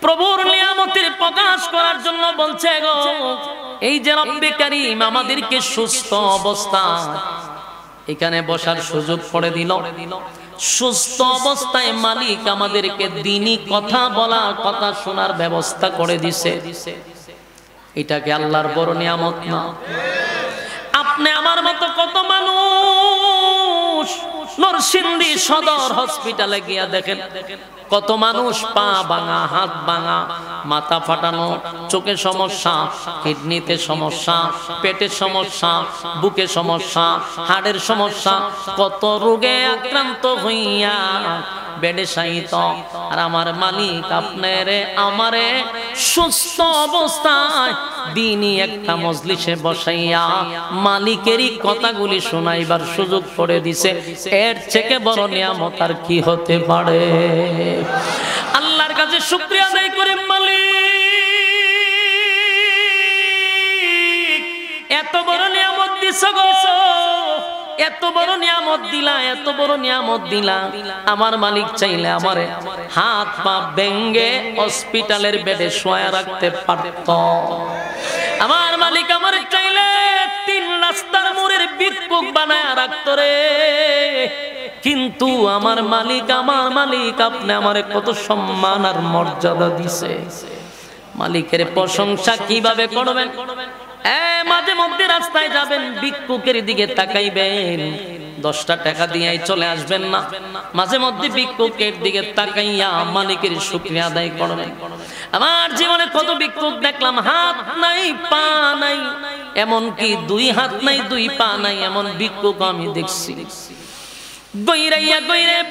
প্রভুর নিয়ামতের প্রকাশ করার জন্য বলছে গো, এই যে রব্বে কারীম আমাদেরকে সুস্থ অবস্থা এখানে বসার সুযোগ করে দিল, সুস্থ অবস্থায় মালিক আমাদেরকে দ্বীনি কথা বলা, কথা শোনার ব্যবস্থা করে দিছে। এটাকে আল্লাহর বড় নিয়ামত না? আপনি আমার মতো কত মানুষ নরসিংদী সদর হসপিটালে গিয়া দেখেন, কত মানুষ পা ভাঙা, হাত ভাঙা, মাথা ফাটানো, চোখে সমস্যা, কিডনিতে সমস্যা, পেটের সমস্যা, বুকে সমস্যা, হাড়ের সমস্যা, কত রোগে আক্রান্ত হইয়া বেডে শায়িত। আর আমার মালিক আপনারে আমারে সুস্থ অবস্থায় দ্বীনি একটা মজলিসে বসাইয়া মালিকেরই কথাগুলি শোনাইবার সুযোগ করে দিছে। এর থেকে বড় নিয়ামত আর কি হতে পারে? আল্লাহর কাছে শুকরিয়া আদায় করি, মালিক এত বড় নিয়ামত দিছ গো, এত বড় নিয়ামত দিলা, এত বড় নিয়ামত দিলা। আমার মালিক চাইলে আমারে হাত পা ভেঙ্গে হসপিটালের বেডে শোয়া রাখতে পারত। আমার মালিক আমার চাইলে 3 রাস্তার মোড়ের ভিক্ষুক বানায় রাখতো রে। কিন্তু আমার মালিক আপনি আমারে কত সম্মান আর মর্যাদা দিছে। মালিকের প্রশংসা কিভাবে করবেন? মাঝে মধ্যে রাস্তায় যাবেন, ভিক্ষুকের দিকে তাকাইবেন, 10টা টাকা দিয়ে চলে আসবেন না। মাঝে মধ্যে ভিক্ষুকের দিকে তাকাইয়া মালিকের শুকরিয়া আদায় করবেন। আমার জীবনে কত ভিক্ষুক দেখলাম, হাত নাই পা নাই, এমনকি 2 হাত নাই 2 পা নাই, এমন ভিক্ষুক আমি দেখছি। গইরাইয়া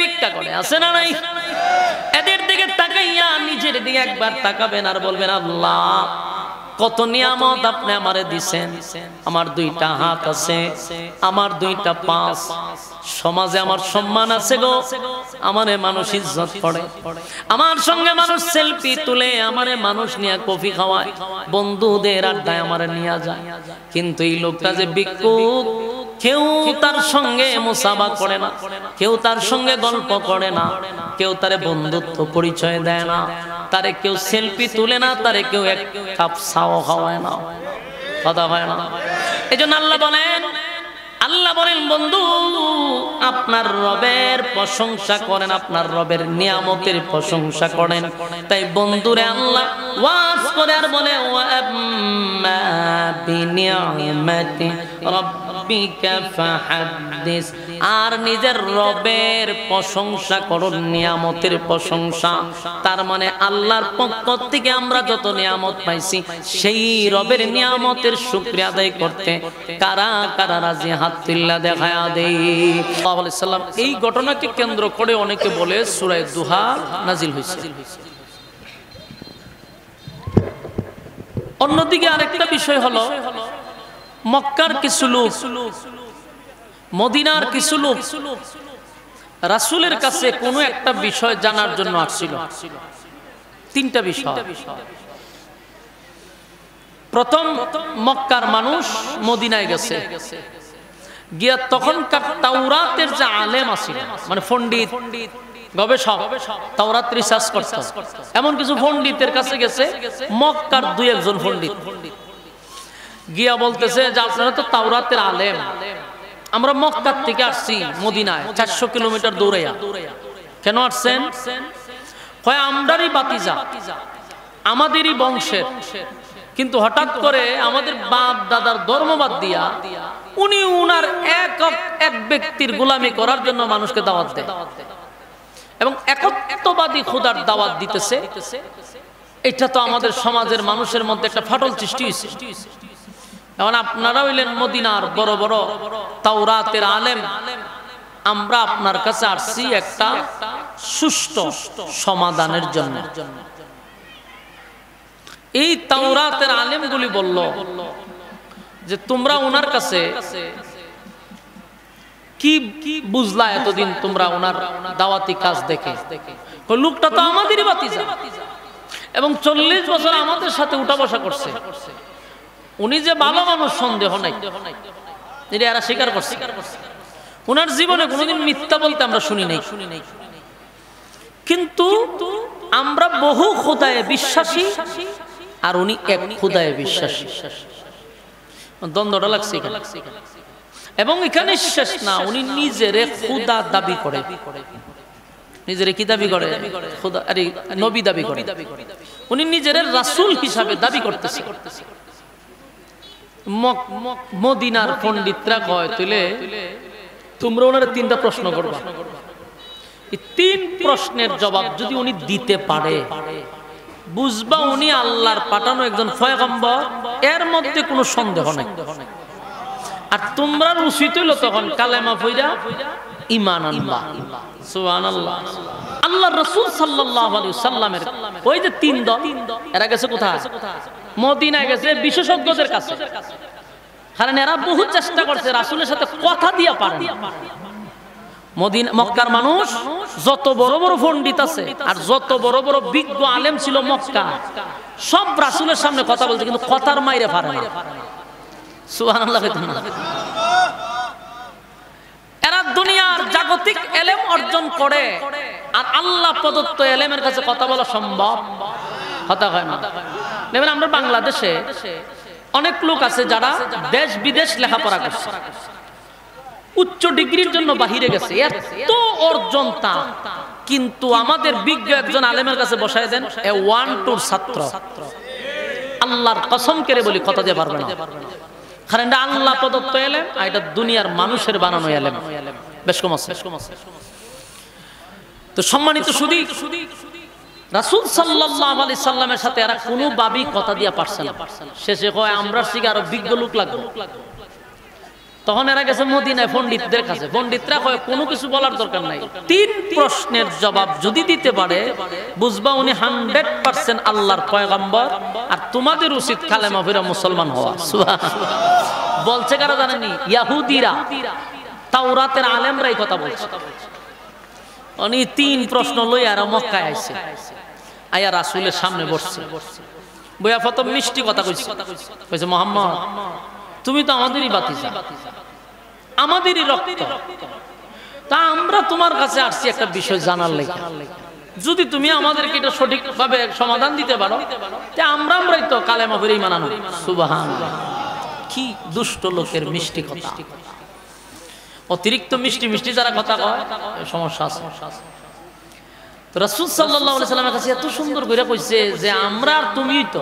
ভিক্ষা করে, আছে না নাই? এদের দিকে তাকাইয়া নিজের দিকে একবার তাকাবেন আর বলবেন, আল্লাহ কত নিয়ামত আপনি আমারে দিছেন। আমার 2টা হাত আছে, আমার 2টা পা, সমাজে আমার সম্মান আছে গো, আমারে মানুষ ইজ্জত করে, আমার সঙ্গে মানুষ সেলফি তুলে, আমারে মানুষ নিয়ে কফি খাওয়ায়, বন্ধুদের আড্ডায় আমারে নিয়ে যায়। কিন্তু এই লোকটা যে ভিক্ষুক, কেউ তার সঙ্গে মুসাফা করে না, কেউ তার সঙ্গে গল্প করে না, কেউ তারে বন্ধুত্ব পরিচয় দেয় না, তারে কেউ সেলফি তুলে না, তারে কেউ এক কাপ চাও খাওয়ায় না, কথা হয় না। এজন্য আল্লাহ বলেন বন্ধু, আপনার রবের প্রশংসা করেন, আপনার রবের নিয়ামতের প্রশংসা করেন। তাই বন্ধুরে আল্লাহ ওয়াজ করে আর বলে, ওয়া আম্মা বিনিয়ামাতি রাব্বিকা ফাহাদ্দিস, আর নিজের রবের প্রশংসা করুন, নিয়ামতের প্রশংসা। তার মানে আল্লাহর পক্ষ থেকে আমরা যত নিয়ামত পাইছি, সেই রবের নিয়ামতের শুকরিয়া আদায় করতে কারা কারা রাজি? হাত তুল্লা দেখায়া দেই। সাল্লাল্লাহু আলাইহি সাল্লাম এই ঘটনাকে কেন্দ্র করে অনেকে বলে সূরা দুহা নাজিল হয়েছে। অন্যদিকে আরেকটা বিষয় হলো, মক্কার কিছু লোক, মদিনার কিছু লোক রাসূলের কাছে কোনো একটা বিষয় জানার জন্য আসছিল। 3টা বিষয়। প্রথম, মক্কার মানুষ মদিনায় গেছে, গিয়া তখনকার তাওরাতের যে আলেম আছে, মানে পণ্ডিত, গবেষক, তাওরাত রিসার্চ করত, এমন কিছু পণ্ডিতের কাছে গেছে। মক্কার 2-1 পণ্ডিত গিয়া বলতেছে যে আপনারা তো তাওরাতের আলেম, আমরা মক্কার থেকে আসছি মদিনায় 400 কিলোমিটার দৌড়াইয়া। কেন আসছেন? কয় আমরারই বাতিজা, আমাদেরই বংশের, কিন্তু হঠাৎ করে আমাদের বাপ দাদার ধর্ম বাদ দিয়া উনি উনার এক ব্যক্তির গোলামি করার জন্য মানুষকে দাওয়াত দেয় এবং একত্ববাদী খোদার দাওয়াত দিতেছে। এটা তো আমাদের সমাজের মানুষের মধ্যে একটা ফাটল সৃষ্টি হয়েছে। এখন আপনারা হইলেন মদিনার বড় বড় তাওরাতের আলেম, আমরা আপনার কাছে আসছি একটা সুষ্ঠু সমাধানের জন্য। এই তাওরাতের আলেমগুলি বলল যে তোমরা ওনার কাছে কি বুঝলা এতদিন, তোমরা ওনার দাওয়াতি কাজ দেখে? লোকটা তো আমাদেরই বাতিজা এবং 40 বছর আমাদের সাথে উঠা বসা করছে, উনি যে ভালো মানুষ সন্দেহ নাই, এটা এরা স্বীকার করছে। ওনার জীবনে কোনোদিন মিথ্যা বলতে আমরা শুনি নাই। কিন্তু আমরা বহু খোদায়ে বিশ্বাসী আর উনি এক খোদায়ে বিশ্বাসী। দ্বন্দ্বটা লাগছে এখানে। এবং এখানে শেষ না, উনি নিজেরে খোদা দাবি করে। নিজেরে কি দাবি করে? খোদা, আরে নবী দাবি করে। উনি নিজের রাসূল হিসাবে দাবি করতেছে। মদিনার পণ্ডিতরা কয় তুলে তোমরা ওনার তিনটা প্রশ্ন করবা, এই তিন প্রশ্নের জবাব যদি উনি দিতে পারে বুঝবা উনি আল্লাহর পাঠানো একজন পয়গম্বর, এর মধ্যে কোনো সন্দেহ নাই। আর তোমরা উচিত হইল তখন কালেমা পড়া ঈমান আনবা। সুবহানাল্লাহ। আল্লাহর রাসূল সাল্লাল্লাহু আলাইহি ওয়াসাল্লামের ওই যে তিন দল, এরা গেছে কোথায়? মদিনায় গেছে বিশেষজ্ঞদের কাছে। কারণ এরা বহু চেষ্টা করছে রাসূলের সাথে কথা দিয়া পারে না। মদিনা মক্কার মানুষ যত বড় বড় পণ্ডিত আছে আর যত বড় বড় বিজ্ঞ আলেম ছিল মক্কা, সব রাসূলের সামনে কথা বলতে, কিন্তু কথার মাইরে পারে না। সুবহানাল্লাহ। এরা দুনিয়ার জাগতিক এলেম অর্জন করে আর আল্লাহ প্রদত্ত এলেমের কাছে কথা বলা সম্ভব কথা হয় না। দেখবেন আমরা বাংলাদেশে অনেক লোক আছে যারা দেশ বিদেশ লেখাপড়া করছে, উচ্চ ডিগ্রির জন্য বাহিরে গেছে, এত অর্জন তা, কিন্তু আমাদের বিজ্ঞ একজন আলেমের কাছে বসায় দেন, এ 1-2 ছাত্র, আল্লাহর কসম করে বলি কথা দিয়ে পারবে না। কারণ এটা আল্লাহ প্রদত্ত এলেম আর এটা দুনিয়ার মানুষের বানানো এলেম। বেশ কম আছে। তো সম্মানিত সুধী, রাসূল সাল্লাল্লাহু আলাইহি সাল্লামের সাথে এরা কোনো ভাবেই কথা দিয়া পারছে না। শেষে কয় আমরা শিখে আরো বিজ্ঞ লোক লাগবে। তখন এরা গেছে মদিনায় পণ্ডিতদের কাছে। পণ্ডিতরা কয় কোনো কিছু বলার দরকার নাই, তিন প্রশ্নের জবাব যদি দিতে পারে বুঝবা উনি 100% আল্লাহর পয়গম্বর, আর তোমাদের উচিত কালেমা পড়ে মুসলমান হওয়া। সুবহানাল্লাহ। বলছে কারা জানেননি? ইহুদিরা, তাওরাতের আলেমরাই কথা বলছে। উনি তিন প্রশ্ন লই আর মক্কায় আইছে, আয়া রাসূলের সামনে বসছে। বইয়া প্রথম মিষ্টি কথা কইছে, কইছে মুহাম্মদ তুমি তো আমাদেরই বাতিজা, আমাদেরই রক্ত, তা আমরা তোমার কাছে আসছি একটা বিষয় জানার লাগি। যদি তুমি আমাদেরকে এটা সঠিকভাবে সমাধান দিতে পারো তে আমরাই তো কালেমা পড়ে ঈমান আনব। সুবহানাল্লাহ। কি দুষ্ট লোকের মিষ্টি কথা! অতিরিক্ত মিষ্টি মিষ্টি যারা কথা কয় সমস্যা আছে। তো রাসূল সাল্লাল্লাহু আলাইহি সাল্লামের কাছে এত সুন্দর করে কইছে যে আমরা আর তুমিই তো,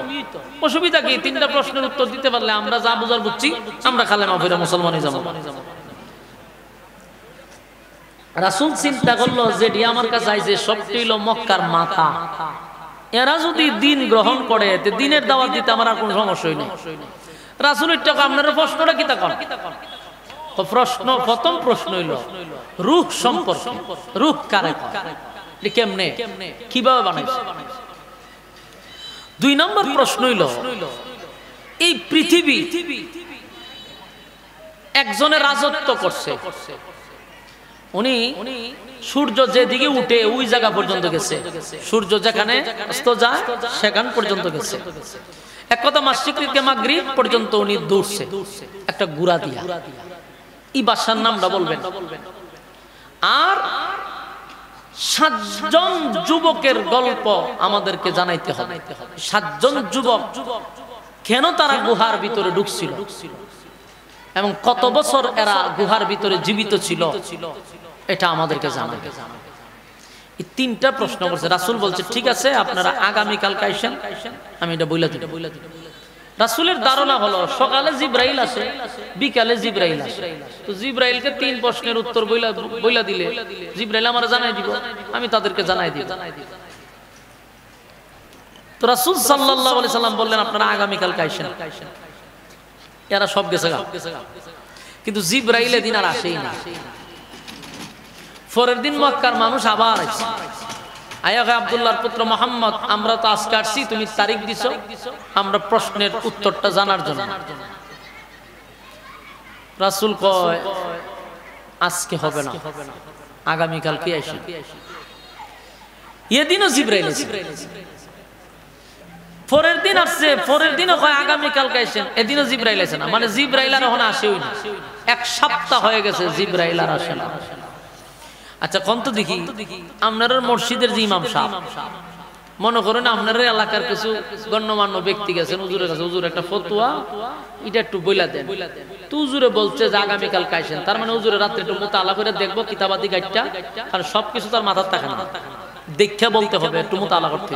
অসুবিধা কি? তিনটা প্রশ্নের উত্তর দিতে পারলে আমরা যা বুঝার বুঝছি, আমরা কালেমা পড়ে মুসলমান হয়ে যাব। রাসূল চিন্তা করলো যে আমার কাছে আইছে সবটি হলো মক্কার মাথা, এরা যদি দিন গ্রহণ করে তে দিনের দাওয়াত দিতে আমার আর কোনো সমস্যাই নেই। রাসূলের টাকা আপনারা প্রশ্নটা কি তা কোন প্রশ্ন? প্রথম প্রশ্ন হইল রূহ সম্পর্কে। রূহ কারে কয়? কেমনে কিভাবে বানাইছে? 2 নম্বর প্রশ্ন হইল এই পৃথিবী একজনের রাজত্ব করছে, উনি সূর্য যেদিকে উঠে ওই জায়গা পর্যন্ত গেছে, সূর্য যেখানে অস্ত যায় সেখান পর্যন্ত গেছে। এক কথা মাসরিক থেকে মাগরিব পর্যন্ত উনি দৌড়ছে একটা গুড়া দিয়া। এই বাদশার নামটা বলবেন। আর 7 জন যুবকের গল্প আমাদেরকে জানাইতে হবে। 7 জন যুবক কেন তারা গুহার ভিতরে ঢুকছিল এবং কত বছর এরা গুহার ভিতরে জীবিত ছিল এটা আমাদেরকে জানাবে। এই 3টা প্রশ্ন করছে। রাসূল বলছে ঠিক আছে আপনারা আগামী কালকে আইসেন, আমি এটা বইলা দিই। রাসূলের ধারণা হলো সকালে জিবরাইল আসে, বিকালে জিবরাইল আসে। তো জিবরাইলকে 3 প্রশ্নের উত্তর বইলা দিলে জিবরাইল আমারে জানাই দিব, আমি তাদেরকে জানাই দিব। তো রাসূল সাল্লাল্লাহু আলাইহি সাল্লাম বললেন আপনারা আগামী কালকে আইসেন। এরা সব গেছে গা, কিন্তু জিবরাইল এদিন আর আসেই না। পরের দিন মক্কার মানুষ আবার আসছে। আয়া আব্দুল্লাহর পুত্র মুহাম্মদ আমরা তো আজকে আসছি, তুমি তারিখ দিছো আমরা প্রশ্নের উত্তরটা জানার জন্য। রাসূল কয় আজকে হবে না, আগামী কালকে আসেন। এদিনও জিবরাইল এসে, পরের দিন আসছে, পরের দিনও কয় আগামী কালকে আসেন, এদিনও জিবরাইল আসে না। মানে জিবরাইল আর এখন আসেই না। 1 সপ্তাহ হয়ে গেছে জিবরাইল আর আসে না। আচ্ছা কোন তো দেখি আপনার মসজিদের যে ইমাম সাহেব মনে করেন আপনার এলাকার কিছু গণ্যমান্য ব্যক্তি গেছেন হুজুরের কাছে, হুজুর একটা ফতোয়া এটা একটু বইলা দেন। তো হুজুরে বলছে যে আগামীকাল কাইছেন, তার মানে হুজুরে রাত্রে একটু মোতালা করে দেখবো কিতাবাদি গাইডটা, কারণ সবকিছু তার মাথার থাকে না, দেখে বলতে হবে, একটু মোতালা করতে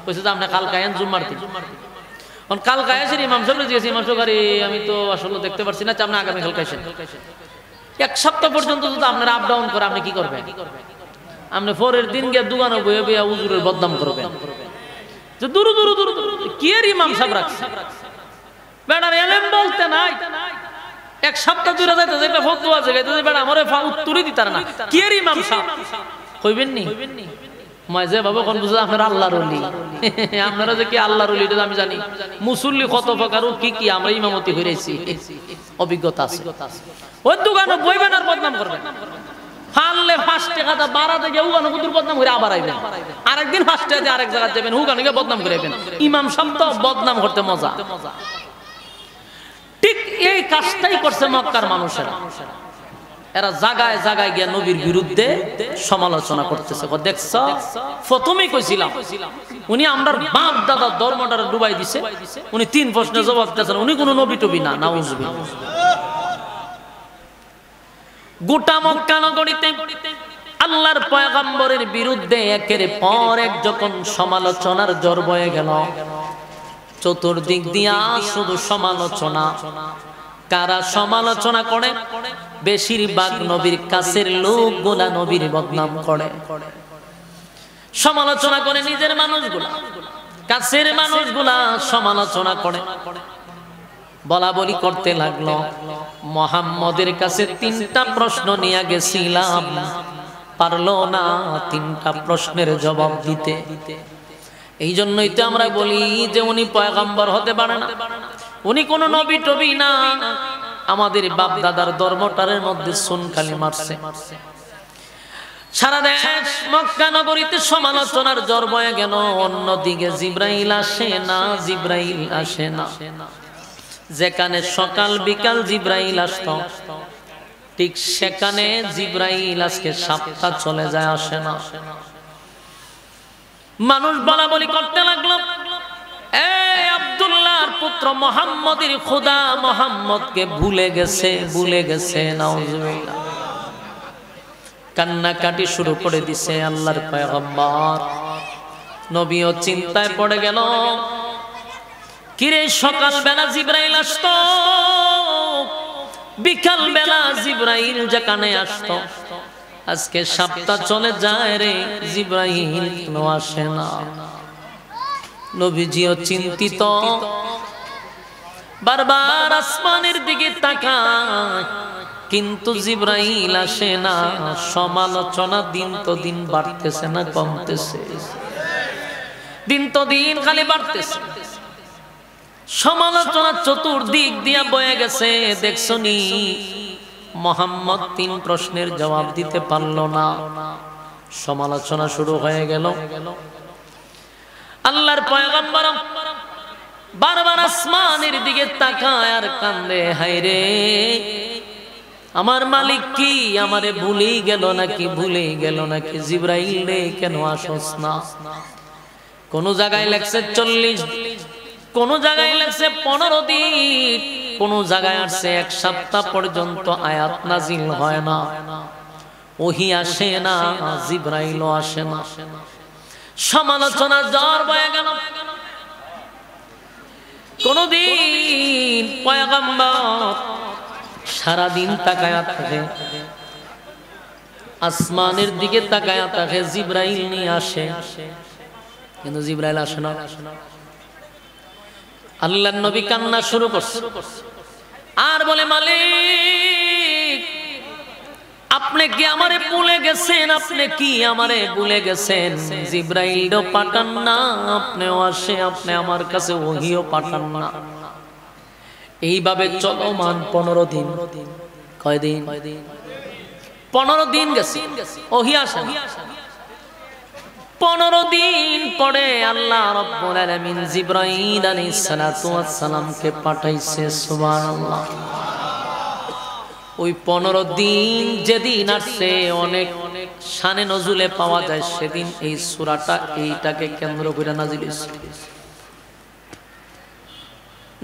কইছে যে আপনি কাল কায়েন জুম্মার দিন। কাল কায়েছেন ইমাম সাহেব জিজ্ঞেস, ইমাম সাহেব আরে আমি তো আসলে দেখতে পারছি না, আপনি আগামীকাল কাইছেন। এক সপ্তাহ পর্যন্ত যদি আপনারা আপ ডাউন করে আপনি কি করবেন? আপনি পরের দিন গিয়ে দোকানে বয়ে বইয়া হুজুরের বদনাম করবেন যে দূর দূর দূর কি এর ইমাম সাহেব রাখছে বেটার এলেম বলতে নাই, এক সপ্তাহ দূরে যাইতে যেটা ফতোয়া আছে গাইতে বেটা আমারে উত্তরই দিতার না, কি এর ইমাম সাহেব কইবেন নি? মাঝে বাবা কোন বুঝে আপনারা আল্লাহর ওলি, আপনারা যে কি আল্লাহর ওলি এটা আমি জানি, মুসল্লি কত প্রকার কি কি আমরা ইমামতি হইছি, অভিজ্ঞতা আছে। ওই দোকানে বইবেন আর বদনাম করবেন, হারলে 5 টাকা দা বাড়াতে গিয়ে উগানো কুতুর বদনাম করে আবার আইবেন, আরেকদিন 5 টাকা দিয়ে আরেক জায়গায় যাবেন, উগানো গিয়ে বদনাম করে আইবেন। ইমাম সাহেব তো বদনাম করতে মজা। ঠিক এই কাজটাই করছে মক্কার মানুষেরা, এরা জায়গায় জায়গায় গিয়ে নবীর বিরুদ্ধে সমালোচনা করতেছে। দেখছ প্রথমেই কইছিলাম উনি আমরার বাপ দাদা ধর্মটারে ডুবাই দিছে, উনি 3 প্রশ্নের জবাব দিতেছেন, উনি কোনো নবী টবি না, নাউজুবিল্লাহ। গোটা মক্কা নগরীতে আল্লাহর পয়গম্বরের বিরুদ্ধে একের পর এক যখন সমালোচনার ঝড় বয়ে গেল, চতুর্দিক দিয়া শুধু সমালোচনা। কারা সমালোচনা করে? বেশিরভাগ নবীর কাছের লোকগুলা নবীর বদনাম করে, সমালোচনা করে। নিজের মানুষগুলা, কাছের মানুষগুলা সমালোচনা করে, বলা বলি করতে লাগলো। মুহাম্মদের কাছে 3টা প্রশ্ন নিয়ে গেছিলাম, পারলো না 3টা প্রশ্নের জবাব দিতে। এই জন্যই তো আমরা বলি যে উনি পয়গম্বর হতে পারে না, উনি কোন নবী টবি না, আমাদের বাপ দাদার ধর্মটারের মধ্যে সুনখালি মারছে। সারা দেশ মক্কা নগরীতে সমালোচনার ঝড় বয়ে গেল। অন্যদিকে জিব্রাইল আসে না, জিব্রাইল আসে না। যেখানে সকাল বিকাল জিব্রাইল আসতো, ঠিক সেখানে জিব্রাইল আজকে সপ্তাহ চলে যায়, আসে না। মানুষ বলা বলি করতে লাগলো, এই আব্দুল্লাহর পুত্র মুহাম্মদের খোদা মুহাম্মদকে ভুলে গেছে, ভুলে গেছে। নাউজুবিল্লাহ। কান্নাকাটি শুরু করে দিছে আল্লাহর পয়গম্বর। নবীও চিন্তায় পড়ে গেল, কিরে সকাল বেলা জিব্রাইল আসতো, বিকাল বেলা জিব্রাইল যেখানে আসতো, আজকে সপ্তাহ চলে যায় রে, জিব্রাইল কেন আসে না? নবীজিও চিন্তিত, বারবার আসমানের দিকে তাকায়, কিন্তু জিব্রাইল আসে না। সমালোচনা দিন তো দিন বাড়তেছে না কমতেছে? দিন তো দিন খালি বাড়তেছে। সমালোচনা চতুর্দিক দিয়া বয়ে গেছে। দেখছনি মুহাম্মদ 3 প্রশ্নের জবাব দিতে পারল না, সমালোচনা শুরু হয়ে গেল। আল্লাহর পয়গম্বর বারবার আসমানের দিকে তাকায় আর কান্দে, হায়রে আমার মালিক কি আমারে ভুলেই গেল নাকি, ভুলেই গেল নাকি? জিব্রাইল রে কেন আসস না? কোন জায়গায় লেখছে 40, কোন জায়গায় লেখছে 15 দিন, কোন জায়গায় আসছে 1 সপ্তাহ পর্যন্ত আয়াত নাজিল হয় না, ওহী আসে না, জিব্রাইলও আসে না। সমালোচনা ঝড় বয়ে গেল। কোনদিন পয়গম্বর সারাদিন তাকায়া থাকে, আসমানের দিকে তাকায়া থাকে, জিব্রাইল নিয়ে আসে, কিন্তু জিব্রাইল আসে না। আল্লাহর নবী কান্না শুরু করছে আর বলে, মালিক আপনি কি আমারে ভুলে গেছেন? আপনি কি আমারে ভুলে গেছেন? জিব্রাইলও পাঠান না, আপনিও আসে, আপনি আমার কাছে ওহীও পাঠান না। এইভাবে চলমান 15 দিন। কয়দিন? 15 দিন গেছে, ওহী আসে না। 15 দিন পরে আল্লাহ রাব্বুল আলামিন জিব্রাইল আলাইহিস সালাতু ওয়াস সালামকে পাঠাইছে। সুবহানাল্লাহ। ওই 15 দিন যেদিন আসছে, অনেক শানে নজুলে পাওয়া যায়, সেদিন এই সূরাটা এইটাকে কেন্দ্র করে নাজিল হয়েছে।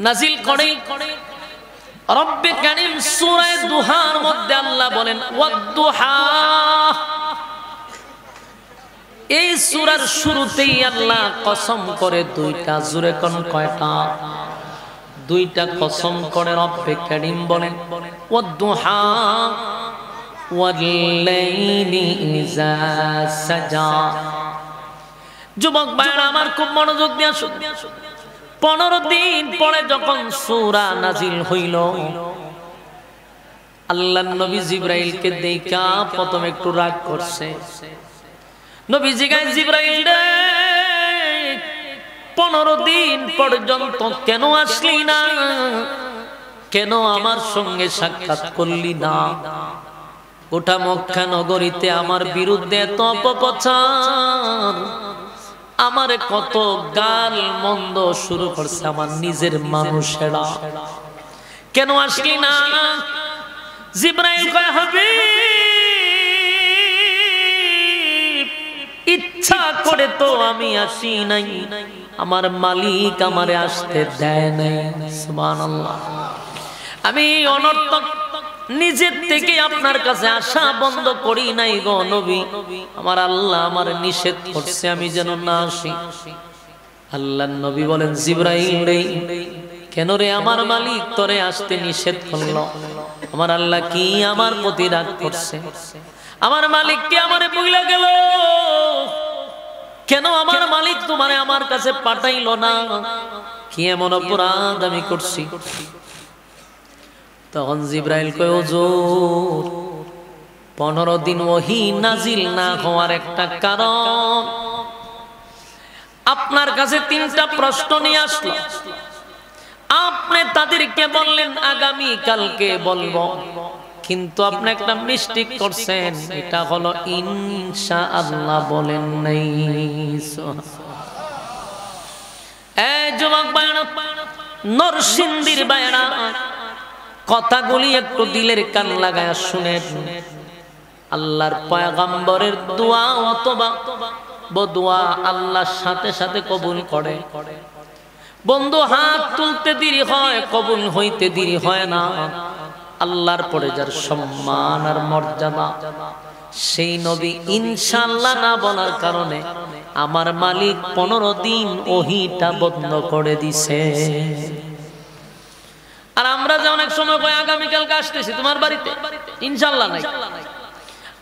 নাজিল করে রব্বে কারীম সূরা দুহার মধ্যে আল্লাহ বলেন ওয়াদ-দুহা। এই সূরার শুরুতেই আল্লাহ কসম করে দুইটা, জোরে কোন কয়টা? দুইটা কসম করে রব্বে কারীম বলেন ওয়াদ-দুহা ওয়াল-লাইলি ইযা সাজা। যুবক ভাইরা আমার খুব মনোযোগ দিয়ে শুনুন। 15 দিন পরে যখন সূরা নাজিল হইল, আল্লাহর নবী জিবরাইলকে দেখা প্রথম একটু রাগ করছে। নবী জিগায়, জিবরাইল রে 15 দিন পর্যন্ত কেন আসলি না? কেন আমার সঙ্গে সাক্ষাৎ করলি না? গোটা মক্কা নগরীতে আমার বিরুদ্ধে এত অপপ্রচার, আমারে কত গাল মন্দ শুরু করছে আমার নিজের মানুষেরা, কেন আসলি না? জিবরাইল কয়, হাবিব ইচ্ছা করে তো আমি আসি নাই, আমার মালিক আমারে আসতে দেয় নাই। সুবহানাল্লাহ। আমি অনর্থক নিজের থেকে আপনার কাছে আসা বন্ধ করি নাই গো নবী, আমার আল্লাহ আমার নিষেধ করছে আমি যেন না আসি। আল্লাহর নবী বলেন, জিবরাইল রে কেন রে আমার মালিক তোরে আসতে নিষেধ করলো? আমার আল্লাহ কি আমার প্রতি রাগ করছে? আমার মালিক কি আমারে বইলা গেল? কেন আমার মালিক তোমারে আমার কাছে পাঠাইলো না? কি এমন অপরাধ আমি করছি? তখন জিবরাইল কয়, হুজুর 15 দিন ওহী নাজিল না হওয়ার একটা কারণ, আপনার কাছে 3টা প্রশ্ন নিয়ে আসলো। আপনি তাদেরকে বললেন আগামী কালকে বলবো, কিন্তু আপনি একটা মিস্টেক করছেন, এটা হলো ইনশাআল্লাহ বলেন নাই। এই যুবক ভাইরা, নরসিংদীর ভাইরা, কথাগুলি একটু দিলের কান লাগায় শুনেন। আল্লাহর পয়গম্বরের দোয়া অথবা বদুয়া আল্লাহর সাথে সাথে কবুল করে। বন্ধু, হাত তুলতে দেরি হয়, কবুল হইতে দেরি হয় না। আল্লাহর পরে যার সম্মান আর মর্যাদা, সেই নবী ইনশাআল্লাহ না বলার কারণে আমার মালিক 15 দিন ওহীটা বন্ধ করে দিছে। আর আমরা যে অনেক সময় কই আগামী কালকে আসতেছি তোমার বাড়িতে, ইনশাআল্লাহ নাই।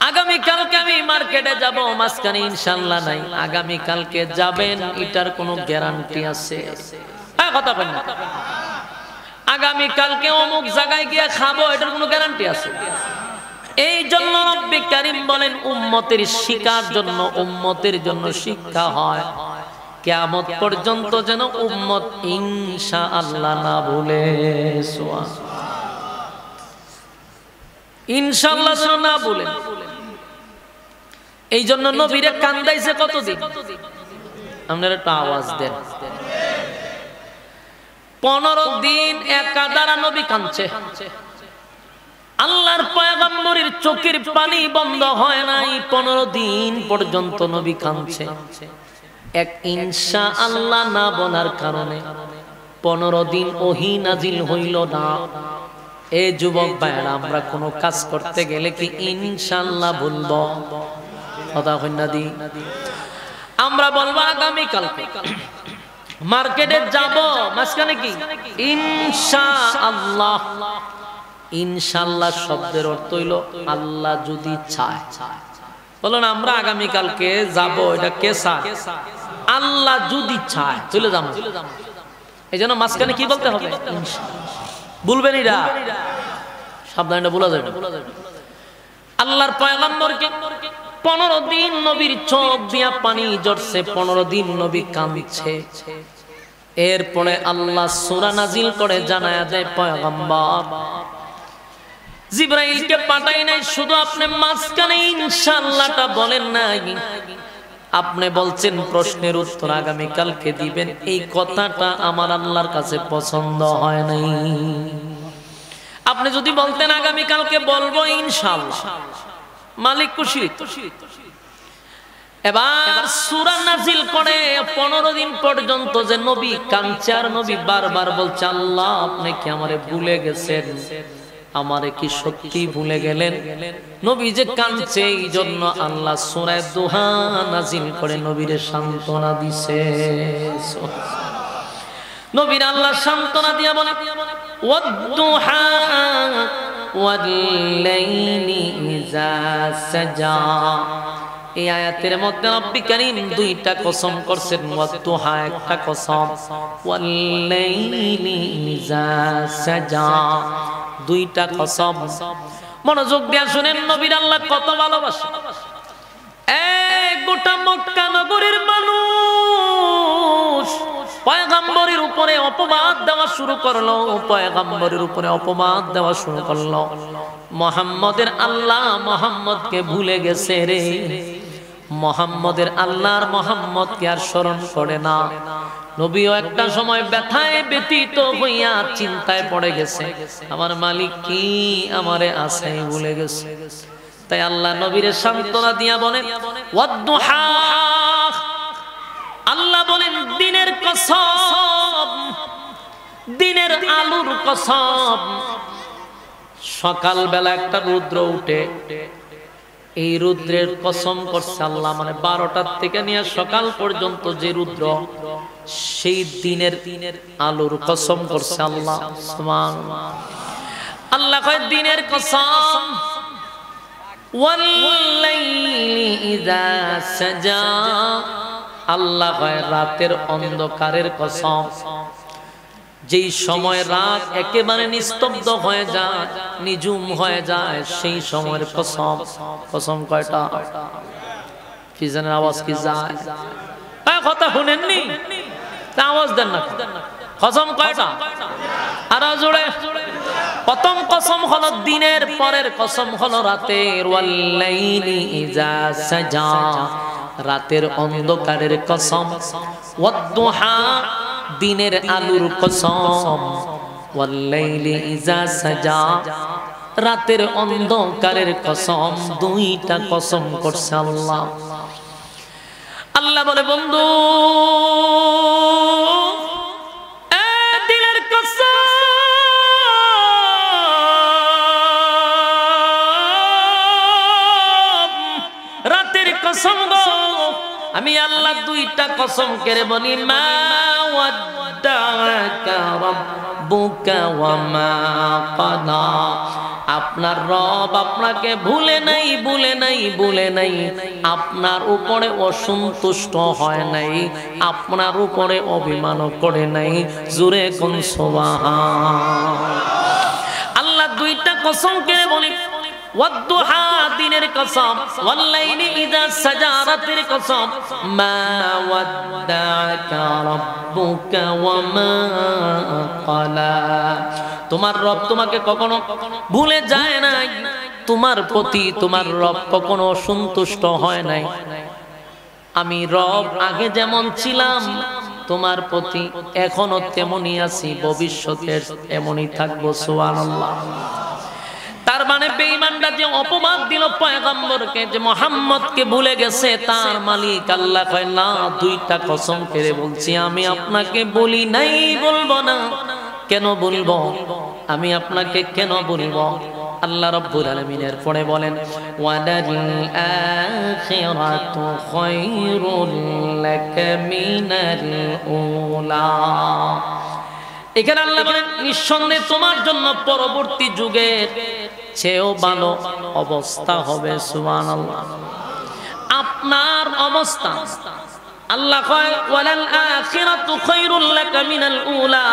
আগামী কালকে আমি মার্কেটে যাব, মাঝখানে ইনশাআল্লাহ নাই। আগামী কালকে যাবেন, এটার কোনো গ্যারান্টি আছে? হ্যাঁ, কথা বলেন না। আগামী কালকে অমুক জায়গায় গিয়ে খাবো, এটার কোনো গ্যারান্টি আছে? এই জন্য রব্বে কারীম বলেন উম্মতের শিক্ষার জন্য, উম্মতের জন্য শিক্ষা হয় কিয়ামত পর্যন্ত যেন উম্মত ইনশাআল্লাহ না ভুলে। ইনশাআল্লাহ যেন না ভুলে। এই জন্য নবীরে কান্দাইছে কতদিন? আপনারা একটু আওয়াজ দেন। 15 দিন একাধারে নবী কাঁদছে। আল্লাহর পয়গম্বরের চোখের পানি বন্ধ হয় নাই, 15 দিন পর্যন্ত নবী কাঁদছে। এক ইনশাআল্লাহ না বলার কারণে 15 দিন ওহী নাজিল হইল না। এই যুবক ভাইরা, আমরা কোনো কাজ করতে গেলে কি ইনশাআল্লাহ বলবো? কথা কই না দি? আমরা বলবো আগামী কালকে মার্কেটে যাব, মাঝখানে কি ইনশাআল্লাহ। ইনশাআল্লাহ শব্দের অর্থ হইল আল্লাহ যদি চায়। বলুন, আমরা আগামী কালকে যাব, এটা কে চায়? আল্লাহ যদি চায় চলে যাব। এই জন্য মাঝখানে কি বলতে হবে? বলবেন এরা, সাবধানে বলা যাবে। আল্লাহর পয়গম্বরকে 15 দিন নবীর চোখ দিয়া পানি ঝরছে, 15 দিন নবী কাঁদছে। এরপরে আল্লাহ সূরা নাজিল করে জানায়া দেয়, পয়গম্বর জিবরাইলকে পাঠাই নাই, শুধু আপনি মাঝখানে ইনশাআল্লাহটা বলেন নাই। আপনি বলছেন প্রশ্নের উত্তর আগামী কালকে দিবেন, এই কথাটা আমার আল্লাহর কাছে পছন্দ হয় নাই। আপনি যদি বলতেন আগামী কালকে বলবো ইনশাআল্লাহ, মালিক খুশি। এবার সূরা নাজিল করে 15 দিন পর্যন্ত যে নবী কাঁদছে আর নবী বারবার বলছে আল্লাহ আপনি কি আমারে ভুলে গেছেন, আমারে কি সত্যি ভুলে গেলেন? নবী যে কাঁদছে এই জন্য আল্লাহ সূরা দুহা নাজিল করে নবীরে সান্ত্বনা দিছে। নবীর আল্লাহ সান্ত্বনা দিয়া বলে ওয়াদ-দুহা ওয়াল-লাইলি ইযা সাজা। এই আয়াতের মধ্যে রব্বি কারীম দুইটা কসম করছেন, ওয়াদ-দুহা একটা কসম, ওয়াল-লাইলি ইযা সাজা দুইটা কসম। মনোযোগ দিয়ে শুনেন নবীর আল্লাহ কত ভালোবাসে। এক গোটা মক্কা নগরীর মানুষ পয়গম্বরের উপরে অপবাদ দেওয়া শুরু করলো, পয়গম্বরের উপরে অপবাদ দেওয়া শুরু করলো। মুহাম্মদের আল্লাহ মুহাম্মদকে ভুলে গেছে রে, মুহাম্মদের আল্লাহর মুহাম্মদকে আর স্মরণ করে না। নবীও একটা সময় ব্যথায় ব্যতীত হইয়া চিন্তায় পড়ে গেছে, আমার মালিক কি আমারে আছেই ভুলে গেছে। তাই আল্লাহ নবীরে সান্ত্বনা দিয়া বলেন ওয়াদ-দুহা, আল্লাহ বলেন দিনের কসম, দিনের আলোর কসম। সকাল বেলা একটা রুদ্র উঠে, এই রুদ্রের কসম করছে আল্লাহ, মানে 12টার থেকে নিয়ে সকাল পর্যন্ত যে রুদ্র, সেই দিনের আলোর কসম করছে আল্লাহ। সুবহানাল্লাহ। আল্লাহ কয় দিনের কসম, ওয়াল-লাইলি ইযা সাজা, আল্লাহ কয় রাতের অন্ধকারের কসম। যেই সময় রাত একেবারে নিস্তব্ধ হয়ে যায়, নিঝুম হয়ে যায়, সেই সময়ের কসম। কসম কয়টা? পিছনের আওয়াজ কি যায়? কথা শুনেননি? আওয়াজ দেন না। কসম কয়টা? আর জোরে। প্রথম কসম হলো দিনের, পরের কসম হলো রাতের। ওয়াল-লাইলি ইযা সাজা, রাতের অন্ধকারের কসম। ওয়াদ-দুহা, দিনের আলোর কসম। ওয়াল-লাইলি ইযা সাজা, রাতের অন্ধকারের কসম। দুইটা কসম করছে আল্লাহ। আল্লাহ বলে বন্ধু দিনের কসম, রাতের কসম গো, আমি আল্লাহ দুইটা কসম করে বলি মা ওয়াদ্দাকা রাব্বুকা ওয়া মা ক্বালা। আপনার রব আপনাকে ভুলে নাই, ভুলে নাই, ভুলে নাই। আপনার উপরে অসন্তুষ্ট হয় নাই, আপনার উপরে অভিমান করে নাই। জোরে কোন সুবহান। আল্লাহ দুইটা কসম করে বলি ওয়াদ-দুহা, দিনের কসম, ওয়াল-লাইলি ইযা সাজা, রাতের কসম। মা ওয়াদ্দাকা রাব্বুকা ওয়া মা ক্বালা। তোমার রব তোমাকে কখনো ভুলে যায় নাই, তোমার প্রতি তোমার রব কখনো সন্তুষ্ট হয় নাই। আমি রব আগে যেমন ছিলাম তোমার প্রতি, এখনো তেমনই আছি, ভবিষ্যতে এমনই থাকবো। সুবহানাল্লাহ। তার মানে বেঈমানরা যে অপবাদ দিল পয়গম্বরকে, যে মুহাম্মদকে ভুলে গেছে, তার মালিক আল্লাহ কয় না, দুইটা কসম করে বলছি আমি আপনাকে বলি নাই, বলবো না। কেন বলবো? আমি আপনাকে কেন বলবো? আল্লাহ রাব্বুল আলামিনের পরে বলেন ওয়ালাল আখিরাতু খায়রুল লাকা মিনাল উলা। এখানে আল্লাহ বলেন নিঃসন্দেহে তোমার জন্য পরবর্তী যুগের চেয়েও ভালো অবস্থা হবে। সুবহানাল্লাহ। আপনার অবস্থা, আল্লাহ কয় ওয়ালাল আখিরাতু খায়রুল লাকা মিনাল উলা,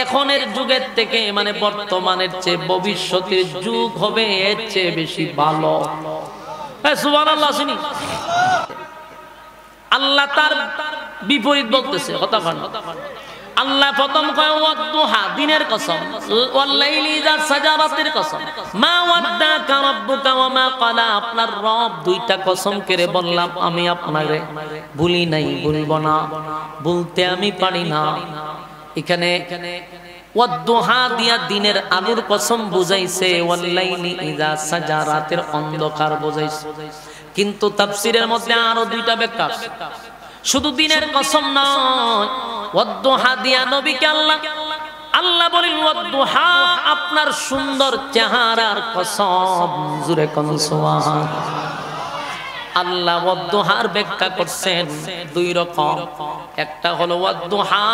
এখনের যুগের থেকে, মানে বর্তমানের চেয়ে ভবিষ্যতের যুগ হবে এর চেয়ে বেশি ভালো। সুবহানাল্লাহ। শুনি আল্লাহ তার বিপরীত বলতেছে, কথা বলেন। আল্লাহ প্রথম কয় ওয়াদ-দুহা, দিনের কসম, ওয়াল-লাইলি ইযা সাজা, রাতের কসম। মা ওয়াদ্দাকা রাব্বুকা ওয়া মা ক্বালা, আপনার রব দুইটা কসম করে বললাম আমি আপনারে ভুলি নাই, ভুলবো না, ভুলতে আমি পারি না। এখানে ওয়াদ-দুহা দিয়া দিনের আলোর কসম বুঝাইছে, ওয়াল-লাইলি ইযা সাজা রাতের অন্ধকার বুঝাইছে। কিন্তু তাফসীরের মধ্যে আরো দুইটা ব্যাখ্যা আছে। শুধু দিনের কসম নয়, ওয়াদ-দুহা দিয়া নবীকে আল্লাহ বলেন ওয়াদ-দুহা আপনার সুন্দর চেহারার কসম। জোরে কোন সুবহানাল্লাহ। আল্লাহ ওয়াদ-দুহার ব্যাখ্যা করছেন দুই রকম। একটা হলো ওয়াদ-দুহা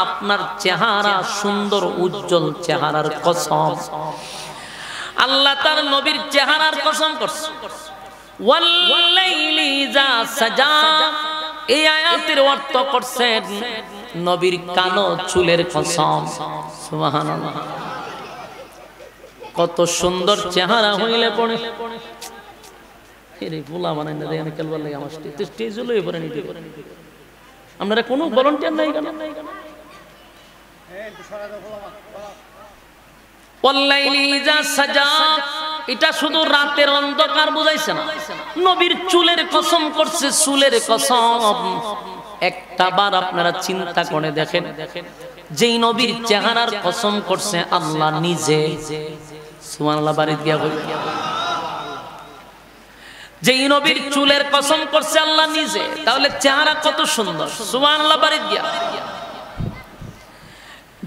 আপনার চেহারা সুন্দর উজ্জ্বল চেহারার কসম। আল্লাহ তার নবীর চেহারার কসম করছে। ওয়াল-লাইলি ইযা সাজা এই আয়াতের অর্থ করছেন নবীর কালো চুলের কসম। সুবহানাল্লাহ। কত সুন্দর চেহারা হইলে পড়ে ফুলা বানাই না দেখেন খেলবার লাগে আমার স্টেজ হলো এবারে নিতে পারেন। আপনারা কোনো ভলান্টিয়ার নাই কেন? ওয়াল-লাইলি ইযা সাজা এটা শুধু রাতের অন্ধকার বুঝাইছে না, নবীর চুলের কসম করছে, চুলের কসম। একটা বার আপনারা চিন্তা করে দেখেন, যেই নবীর চেহারার কসম করছে আল্লাহ নিজে, সুবহানাল্লাহ বাড়ি দিয়া বলি, যেই নবীর চুলের কসম করছে আল্লাহ নিজে, তাহলে চেহারা কত সুন্দর। সুবহানাল্লাহ বাড়ি দিয়া।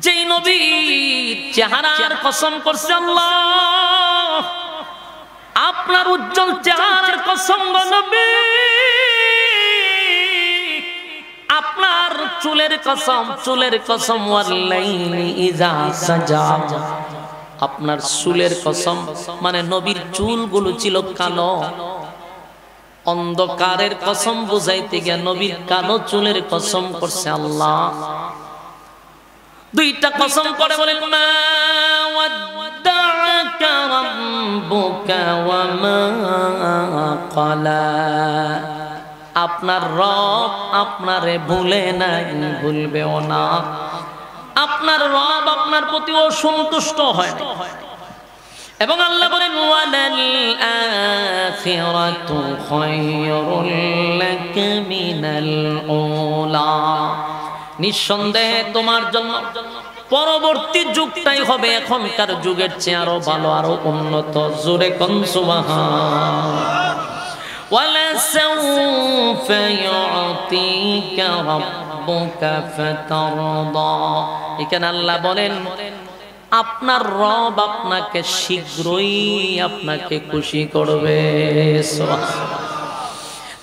যেই নবীর চেহারার কসম করছে আল্লাহ, আপনার উজ্জ্বল চেহারার কসম নবী, আপনার চুলের কসম, চুলের কসম। ওয়াল-লাইলি ইযা সাজা আপনার চুলের কসম, মানে নবীর চুলগুলো ছিল কালো। অন্ধকারের কসম বুঝাইতে গিয়ে নবীর কালো চুলের কসম করছে আল্লাহ। দুইটা কসম করে বলেন মা ওয়াদ্দাআকা রাব্বুকা ওয়া মা ক্বালা। আপনার রব আপনারে ভুলে নাই, ভুলবেও না। আপনার রব আপনার প্রতি অসন্তুষ্ট হয় না। এবং আল্লাহ বলেন ওয়ালাল আখিরাতু খায়রুল লাকা মিনাল উলা। নিঃসন্দেহে তোমার জন্য পরবর্তী যুগটাই হবে এখনকার যুগের চেয়ে আরো ভালো, আরো উন্নত। জোরে কোন সুবহানাল্লাহ। ওয়ালা সাউফা ইউতিকা রাব্বুকা ফাতারদা। এখানে আল্লাহ বলেন আপনার রব আপনাকে শীঘ্রই আপনাকে খুশি করবে।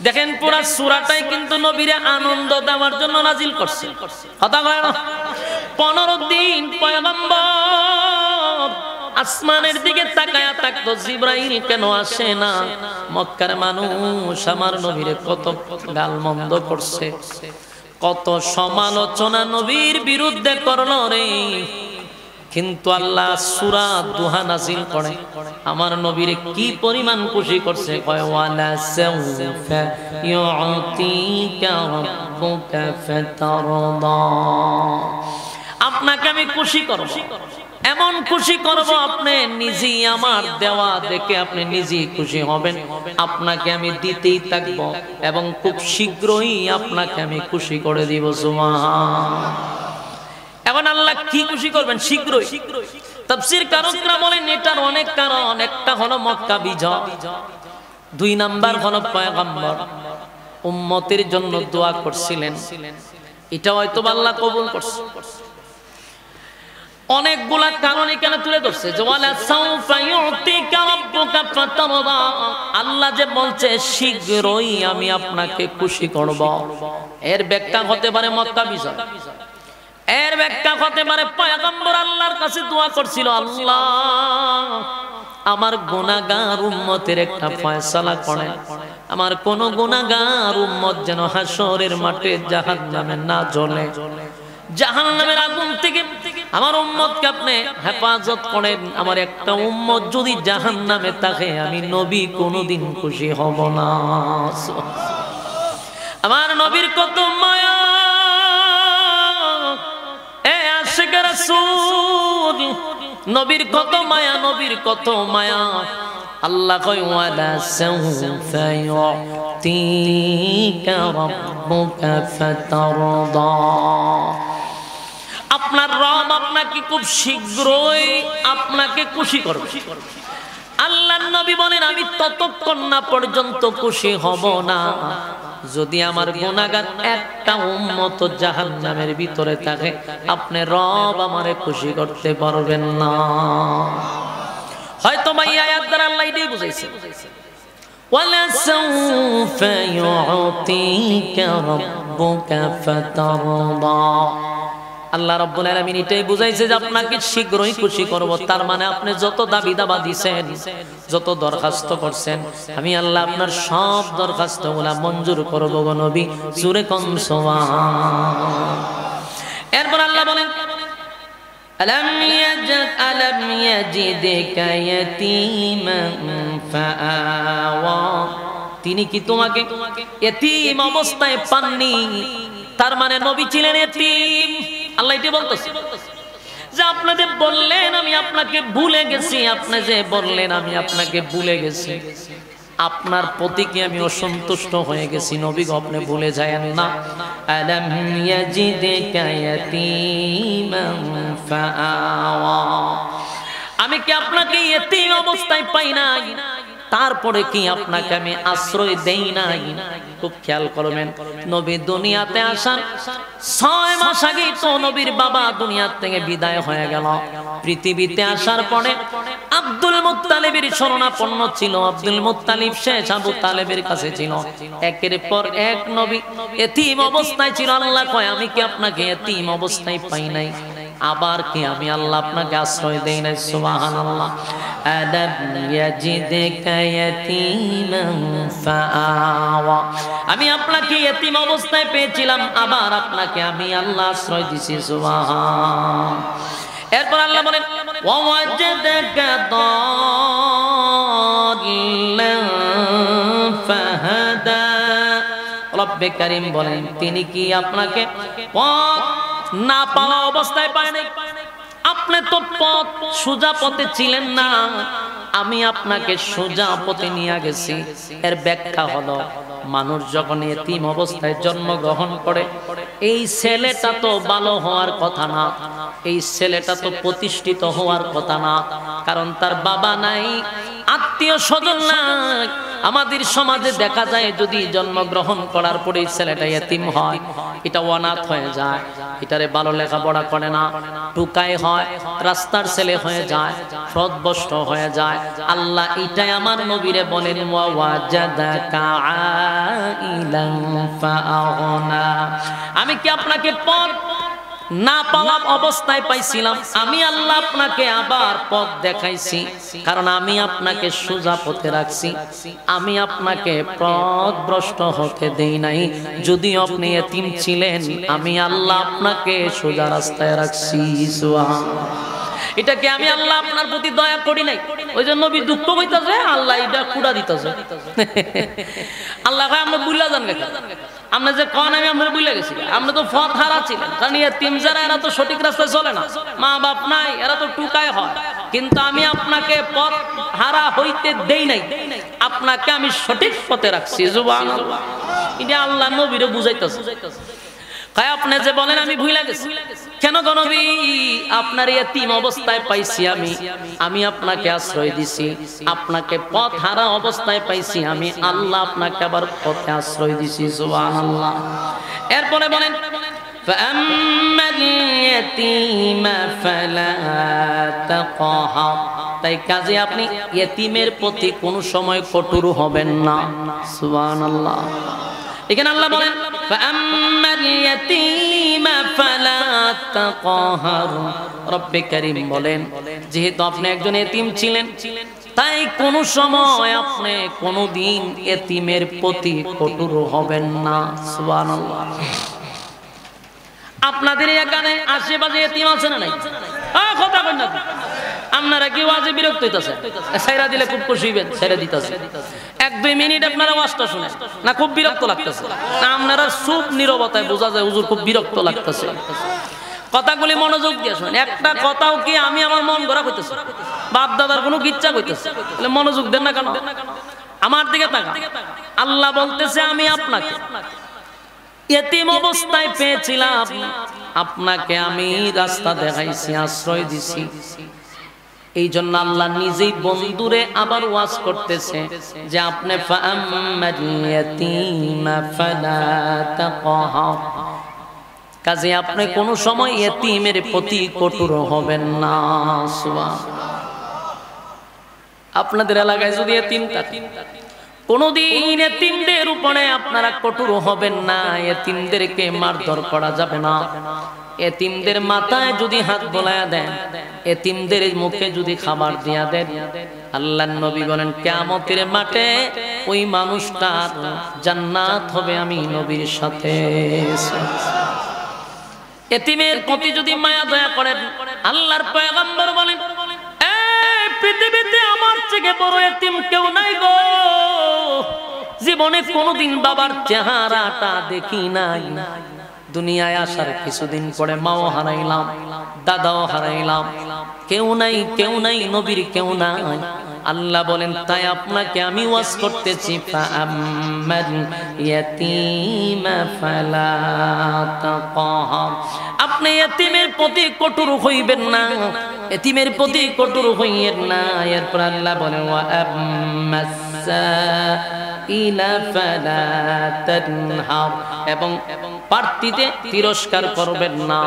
দেখেন পুরা সূরাটাই কিন্তু নবীরে আনন্দ দেওয়ার জন্য নাজিল করছে। কথা কয় না? 15 দিন পয়গম্বর আসমানের দিকে তাকায়া থাকতো, জিবরাইল কেন আসে না? মক্কার মানুষ আমার নবীরে কত গালমন্দ করছে, কত সমালোচনা নবীর বিরুদ্ধে করলো রে। কিন্তু আল্লাহ সূরা দুহা নাযিল করে আমার নবীর কি পরিমাণ খুশি করছে। কয় ওয়ালা সাউফা ইউতিকা রাব্বুকা ফাতারদা। আপনাকে আমি খুশি করব, এমন খুশি করব আপনি নিজেই আমার দেওয়া দেখে আপনি নিজেই খুশি হবেন। আপনাকে আমি দিতেই থাকব এবং খুব শীঘ্রই আপনাকে আমি খুশি করে দিব। সুবহানাল্লাহ। এখন আল্লাহ কি খুশি করবেন? শীঘ্রই। তাফসীর কারকরা বলেন এটার অনেক কারণ। একটা হলো মক্কা বিজয়, 2 নাম্বার হলো পয়গম্বর উম্মতের জন্য দোয়া করছিলেন, এটা হয়তো আল্লাহ কবুল করছে। অনেকগুলা কারণ এখানে তুলে ধরছে। ওয়ালা সাউফা ইউতিকা রাব্বুকা ফাতারদা। আল্লাহ যে বলছে শীঘ্রই আমি আপনাকে খুশি করব, এর ব্যাখ্যা হতে পারে মক্কা বিজয়, এর ব্যাখ্যা হতে পারে পয়গম্বর আল্লাহর কাছে দোয়া করছিল, আল্লাহ আমার গুনাহগার উম্মতের একটা ফয়সালা করেন, আমার কোন গুনাহগার উম্মত যেন হাসরের মাঠে জাহান্নামে না জ্বলে, জাহান্নামের আগুন থেকে আমার উম্মতকে আপনি হেফাজত করেন। আমার একটা উম্মত যদি জাহান্নামে থাকে আমি নবী কোনোদিন খুশি হব না। আমার নবীর কত মায়া, রাসূল নবীর কত মায়া, নবীর কত মায়া। আল্লাহ কয় ওয়ালা সাউফা ইউতিকা রাব্বুকা ফাতারদা। আপনার রব আপনাকে খুব শীঘ্রই আপনাকে খুশি করবে। আল্লাহর নবী বলেন আমি ততক্ষণ না পর্যন্ত খুশি হব না যদি আমার গুনাহগার একটা উম্মত জাহান্নামের ভিতরে থাকে, আপনি রব আমারে খুশি করতে পারবেন না। হয়তো ভাই আয়াত দ্বারা আল্লাহ এটাই বুঝাইছে, ওয়ালা সাউফা ইউতিকা রাব্বুকা ফাতারদা। আল্লাহ রাব্বুল আলামিন এটাই বুঝাইছে যে আপনাকে শীঘ্রই খুশি করব। তার মানে আপনি যত দাবি দাবা দিবেন, যত দরখাস্ত করছেন, আমি আল্লাহ আপনার সব দরখাস্তগুলো মঞ্জুর করব গো নবী। জোরে কোন সুবহান। এরপর আল্লাহ বলেন আলাম ইয়াজিদকা ইয়াতীমান ফাআওয়া। তিনি কি তোমাকে এতিম অবস্থায় পাননি? তার মানে নবী ছিলেন এতিম। আল্লাহ এটা বলতেছে যে আপনাদের বললেন আমি আপনাকে ভুলে গেছি, আপনি যে বললেন আমি আপনাকে ভুলে গেছি, আপনার প্রতি কি আমি অসন্তুষ্ট হয়ে গেছি? নবী গো আপনি ভুলে যায়েন না। আলাম ইয়াজিদকা ইয়াতীমান ফাআওয়া। আমি কি আপনাকে এতিম অবস্থায় পাই নাই? তারপরে কি আপনাকে আমি আশ্রয় দেই নাই? খুব খেয়াল করবেন, নবী দুনিয়াতে আসার 6 মাস আগেই তো নবীর বাবা দুনিয়া থেকে বিদায় হয়ে গেল। পৃথিবীতে আসার পরে আব্দুল মুত্তালিবের শরণাপন্ন ছিল। আব্দুল মুত্তালিব শেষ আবু তালেবের কাছে ছিল। একের পর এক নবী এতিম অবস্থায় ছিল। আল্লাহ কয় আমি কি আপনাকে এতিম অবস্থায় পাই নাই? আবার কি আমি আল্লাহ আপনাকে আশ্রয় দেই নাই? সুবহানাল্লাহ। আলাম ইয়াজিদকা ইয়াতীমান ফাআওয়া। আমি আপনাকে এতিম অবস্থায় পেয়েছিলাম, আবার আপনাকে আমি আল্লাহ আশ্রয় দিছি। সুবহান। এরপর আল্লাহ বলেন ওয়াজাদাকা দাল্লান ফাহাদা। রব্বে কারীম বলেন তিনি কি আপনাকে পথ না পাওয়া অবস্থায় পায় নাই? আপনি তো পথ সোজা পথে ছিলেন না, আমি আপনাকে সোজা পথে নিয়ে গেছি। এর ব্যাখ্যা হলো মানুষ যখন এতিম অবস্থায় জন্মগ্রহণ করে, এই ছেলেটা তো ভালো হওয়ার কথা না, এই ছেলেটা তো প্রতিষ্ঠিত হওয়ার কথা না, কারণ তার বাবা নাই, আত্মীয় স্বজন নাই। আমাদের সমাজে দেখা যায় যদি জন্মগ্রহণ করার পরে ছেলেটা এতিম হয়, এটা অনাথ হয়ে যায়, এটারে ভালো লেখাপড়া করে না, টুকাই হয়, রাস্তার ছেলে হয়ে যায়, সদভ্রষ্ট হয়ে যায়। আল্লাহ এটাই আমার নবীরে বলেন ওয়াজাদাকা আইলান ফাআগনা। আমি কি আপনাকে পথ না পাওয়া অবস্থায় পাইছিলাম? আমি আল্লাহ আপনাকে আবার পথ দেখাইছি, কারণ আমি আপনাকে সোজা পথে রাখছি, আমি আপনাকে পথভ্রষ্ট হতে দেই নাই। যদি আপনি এতিম ছিলেন, আমি আল্লাহ আপনাকে সোজা রাস্তায় রাখছি। সুবহানাল্লাহ। এটা কি আমি আল্লাহ আপনার প্রতি দয়া করি নাই? ওই জন্য নবী দুঃখ হইতাছে, আল্লাহ এটা কুড়া দিতেছে। আল্লাহ কয় আমরা বুঝলা জান গেছে, আমরা যে কোন আমি আমরা বুঝলে গেছি, আমরা তো পথ হারা ছিলেন, কারণ এতিম যারা এরা তো সঠিক রাস্তায় চলে না, মা বাপ নাই, এরা তো টুকায় হয়, কিন্তু আমি আপনাকে পথ হারা হইতে দেই নাই, আপনাকে আমি সঠিক পথে রাখছি। সুবহানাল্লাহ। এটা আল্লাহ নবীরে বুঝাইতেছে। কয় আপনি যে বলেন আমি ভুলে গেছি, কেন গো নবী? আপনার এতিম অবস্থায় পাইছি আমি আপনাকে আশ্রয় দিছি, আপনাকে পথ হারা অবস্থায় পাইছি, আমি আল্লাহ আপনাকে আবার পথে আশ্রয় দিছি। সুবহানাল্লাহ। এরপরে বলেন ফাআম্মাল ইয়াতীমা ফালা তাকহার। তাই কাজে আপনি এতিমের প্রতি কোনো সময় কঠোর হবেন না। সুবহানাল্লাহ। এখানে আল্লাহ বলেন ফাআম্মাল ইয়াতীমা ফালা তাকহার। রব্বে কারীম বলেন যেহেতু আপনি একজন এতিম ছিলেন, তাই কোন সময় আপনি কোনদিন এতিমের প্রতি কঠোর হবেন না। সুবহানাল্লাহ। আপনাদের এখানে আশেপাশে এতিম আছে না নাই? কথা কই না, আপনারা কি ওয়াজে বিরক্ত হইতাছে? ছাইরা দিলে খুব খুশি হইবেন, ছাইরা দিতাছে। 1-2 মিনিট আপনারা ওয়াজটা শুনেন না, খুব বিরক্ত লাগতেছে না? আপনারা চুপ নীরবতায় বোঝা যায় হুজুর খুব বিরক্ত লাগতেছে। কথাগুলি মনোযোগ দিয়ে শুনেন। একটা কথাও কি আমি আমার মন গড়া কইতেছি, বাপ দাদার কোনো ইচ্ছা কইতেছে, তাহলে মনোযোগ দেন না কেন? আমার দিকে তাকান। আল্লাহ বলতেছে আমি আপনাকে এতিম অবস্থায় পেয়েছিলাম, আপনাকে আমি রাস্তা দেখাইছি, আশ্রয় দিছি। এই জন্য আল্লাহ নিজেই বন্ধুরে আবার ওয়াজ করতেছে যে আপনি ফাআম্মাল ইয়াতীমা ফালা তাকহার, কাজে আপনি কোন সময় এতিমের প্রতি কঠোর হবেন না। সুবহানাল্লাহ। আপনাদের এলাকায় যদি এতিম থাকে, কোনদিন এতিমদের উপরে আপনারা কঠোর হবেন না, এতিমদেরকে মারধর করা যাবে না। এতিমদের মাথায় যদি হাত বোলায়া দেন, এতিমদের মুখে যদি খাবার দিয়া দেন, আল্লাহর নবী বলেন কিয়ামতের মাঠে ওই মানুষটার জান্নাত হবে আমি নবীর সাথে। এতিমের প্রতি যদি মায়া দয়া করেন, আল্লাহর পয়গম্বর বলেন এই পৃথিবীতে আমার থেকে বড় এতিম কেউ নাই গো। জীবনে কোনোদিন বাবার চেহারাটা দেখি নাই, দুনিয়ায় আসার কিছুদিন পরে মাও হারাইলাম, দাদাও হারাইলাম, কেউ নাই নবীর কেউ নাই। আল্লাহ বলেন তাই আপনাকে আমি ওয়াজ করতেছি ফাআম্মাল ইয়াতীমা ফালা তাকহার, আপনি এতিমের প্রতি কঠোর হইবেন না, এতিমের প্রতি কঠোর হইয়েন না। এরপর আল্লাহ বলেন ওয়া আম্মাস সাইলা ফালা তানহার, এবং প্রার্থীতে তিরস্কার করবেন না।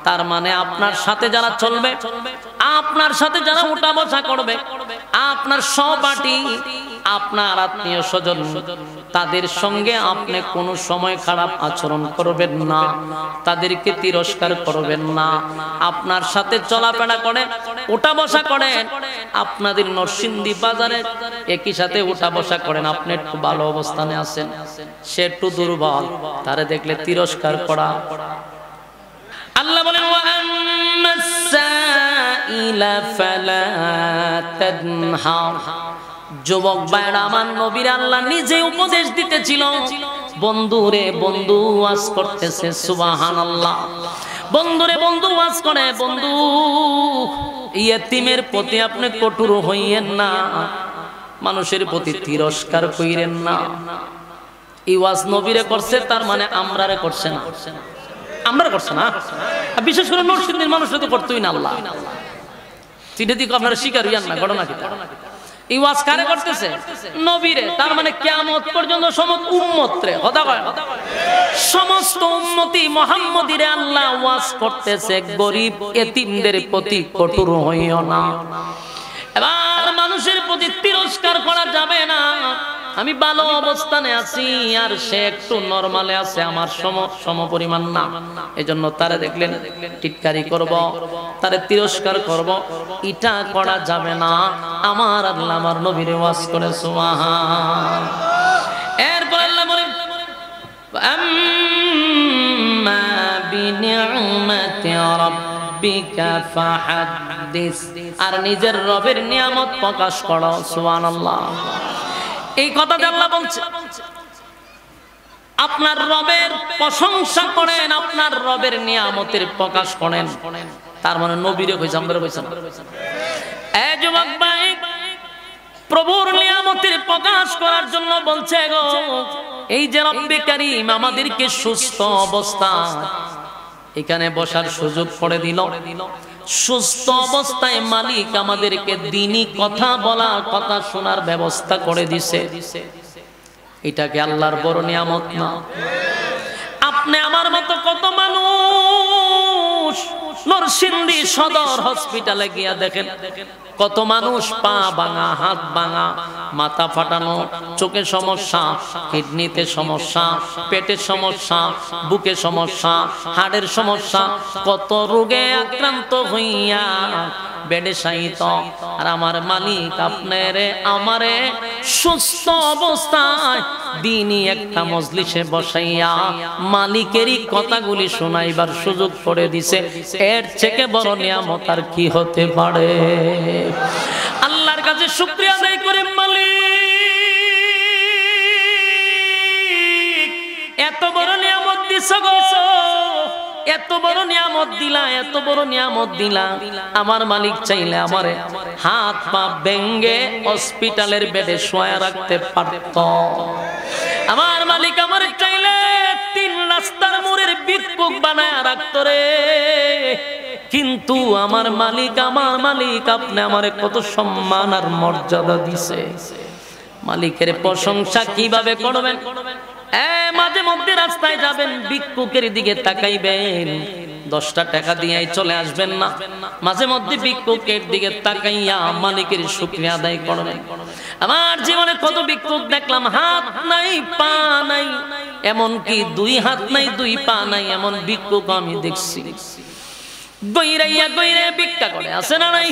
তার মানে আপনার সাথে যারা চলবে, আপনার সাথে যারা উঠা বসা করবে, আপনার সহপাঠী, আপনার আত্মীয় স্বজন, তাদের সঙ্গে আপনি কোনো সময় খারাপ আচরণ করবেন না, তাদেরকে তিরস্কার করবেন না। আপনার সাথে চলাফেরা করে, উঠা বসা করেন, আপনাদের নরসিংদী বাজারে একই সাথে উঠা বসা করেন, আপনি একটু ভালো অবস্থানে আছেন, সে একটু দুর্বল, তারে দেখলে তিরস্কার করা। আল্লাহ বলেন ওয়া আম্মাস সাইলা ফালা তানহার, যুবক ভাইরা আমার, নবীর আল্লাহ নিজে উপদেশ দিতেছিল, বন্ধুরে বন্ধু ওয়াজ করতেছে, সুবহানাল্লাহ। বন্ধুরে বন্ধু ওয়াজ করে, বন্ধু ইয়েতিমের প্রতি আপনি কঠোর হইয়েন না, মানুষের প্রতি তিরস্কার কইরেন না। এই ওয়াজ নবীরে করছে, তার মানে আমরারে করছে না, আমরা করছে না, বিশেষ করে নরসিংদীর মানুষরা তো করতোই না। আল্লাহ চিঠি দিকে আপনারা শিকার হইয়ান না, ঘটনা কি? এই ওয়াজ কারে করতেছে? নবীরে। তার মানে কিয়ামত পর্যন্ত সমস্ত উম্মতরে, কথা কয়, সমস্ত উম্মতি মুহাম্মদীরে আল্লাহ ওয়াজ করতেছে, গরীব এতিমদের প্রতি কঠোর হইও না। এবার মানুষের প্রতি তিরস্কার করা যাবে না। আমি ভালো অবস্থানে আছি আর সে একটু নরমালে আছে, আমার সম পরিমাণ না, এজন্য তারে দেখলেন টিটকারি করব, তারে তিরস্কার করব, এটা করা যাবে না। আমার আল্লাহ আমার নবীর ওয়াজ করে, সুবহান। এরপর আল্লাহ বলেন আম্মা বিনি'মাতি রাব্বিকা ফাহাদ্দিস, আর নিজের রবের নিয়ামত প্রকাশ করো, সুবহানাল্লাহ। এই কথা আল্লাহ বলছে, আপনার রবের প্রশংসা করেন, আপনার রবের নিয়ামতের প্রকাশ করেন। তার মানে নবীরে কইছে, আমরা কইছেন। এই যুবক ভাই, প্রভুর নিয়ামতের প্রকাশ করার জন্য বলছে গো, এই যে রব্বে কারীম আমাদেরকে সুস্থ অবস্থা এখানে বসার সুযোগ করে দিল, সুস্থ অবস্থায় মালিক আমাদেরকে দ্বীনি কথা বলা, কথা শোনার ব্যবস্থা করে দিছে। এটাকে আল্লাহর বড় নিয়ামত না? আপনি আমার মতো কত মানুষ নরসিংদী সদর হসপিটালে গিয়া দেখেন, কত মানুষ পা ভাঙা, হাত ভাঙা, মাথা ফাটানো, চোখে সমস্যা, কিডনিতে সমস্যা, পেটের সমস্যা, বুকে সমস্যা, হাড়ের সমস্যা, কত রোগে আক্রান্ত হইয়া বেডে শায়িত। আর আমার মালিক আপনারে আমারে সুস্থ অবস্থায় দিনই একটা মজলিসে বসাইয়া মালিকেরই কথাগুলি শোনাইবার সুযোগ করে দিছে। এর থেকে বড় নিয়ামত আর কি হতে পারে? আল্লাহর কাছে শুকরিয়া আদায় করে, মালিক এত বড় নিয়ামত দিছো গো, এত বড় নিয়ামত দিলা, এত বড় নিয়ামত দিলা। আমার মালিক চাইলে আমারে হাত পা ভেঙে হসপিটালের বেডে শোয়া রাখতে পারত। আমার মালিক আমারে চাইলে 3 রাস্তার মোড়ের ভিক্ষুক বানায় রাখতো রে। কিন্তু আমার মালিক আপনি আমারে কত সম্মান আর মর্যাদা দিছে। মালিকের প্রশংসা কিভাবে করবেন? মাঝে মধ্যে রাস্তায় যাবেন, ভিক্ষুকের দিকে তাকাইবেন, 10টা টাকা দিয়ে চলে আসবেন না। মাঝে মধ্যে ভিক্ষুকের দিকে তাকাইয়া মালিকের শুকরিয়া আদায় করবেন। আমার জীবনে কত ভিক্ষুক দেখলাম, হাত নাই পা নাই, এমনকি 2 হাত নাই 2 পা নাই, এমন ভিক্ষুক আমি দেখছি। গইরাইয়া ভিক্ষা করে, আছে না নাই?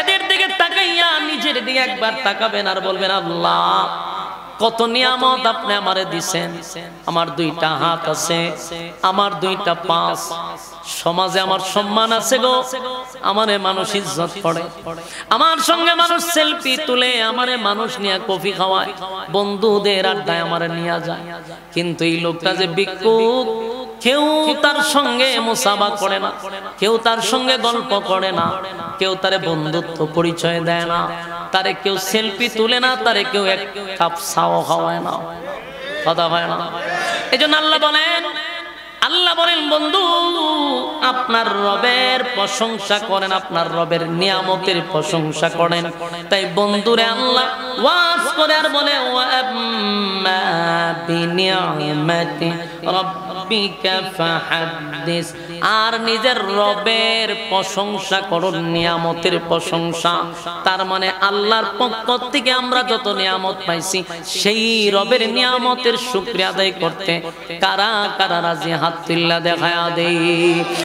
এদের দিকে তাকাইয়া নিজের দিকে একবার তাকাবেন আর বলবেন, আল্লাহ কত নিয়ামত আপনি আমারে দিছেন। আমার 2টা হাত আছে, আমার 2টা পা, সমাজে আমার সম্মান আছে গো, আমারে মানুষ ইজ্জত করে, আমার সঙ্গে মানুষ সেলফি তুলে, আমারে মানুষ নিয়ে কফি খাওয়ায়, বন্ধুদের আড্ডায় আমারে নিয়ে যায়। কিন্তু এই লোকটা যে ভিক্ষুক, কেউ তার সঙ্গে মুসাফা করে না, কেউ তার সঙ্গে গল্প করে না, কেউ তারে বন্ধুত্ব পরিচয় দেয় না, তারে কেউ সেলফি তুলে না, তারে কেউ এক কাপ চাও খাওয়ায় না, কথা হয় না। এই জন্য আল্লাহ বলেন বন্ধু, আপনার রবের প্রশংসা করেন, আপনার রবের নিয়ামতের প্রশংসা করেন। তাই বন্ধুরে আল্লাহ ওয়াজ করে আর বলে, ওয়া আম্মা বিনিয়ামাতি রাব্বিকা ফাহাদ্দিস, আর নিজের রবের প্রশংসা করুন, নিয়ামতের প্রশংসা। তার মানে আল্লাহর পক্ষ থেকে আমরা যত নিয়ামত পাইছি, সেই রবের নিয়ামতের শুকরিয়া আদায় করতে কারা কারা রাজি? হাত তুল্লা দেখায়া দেই।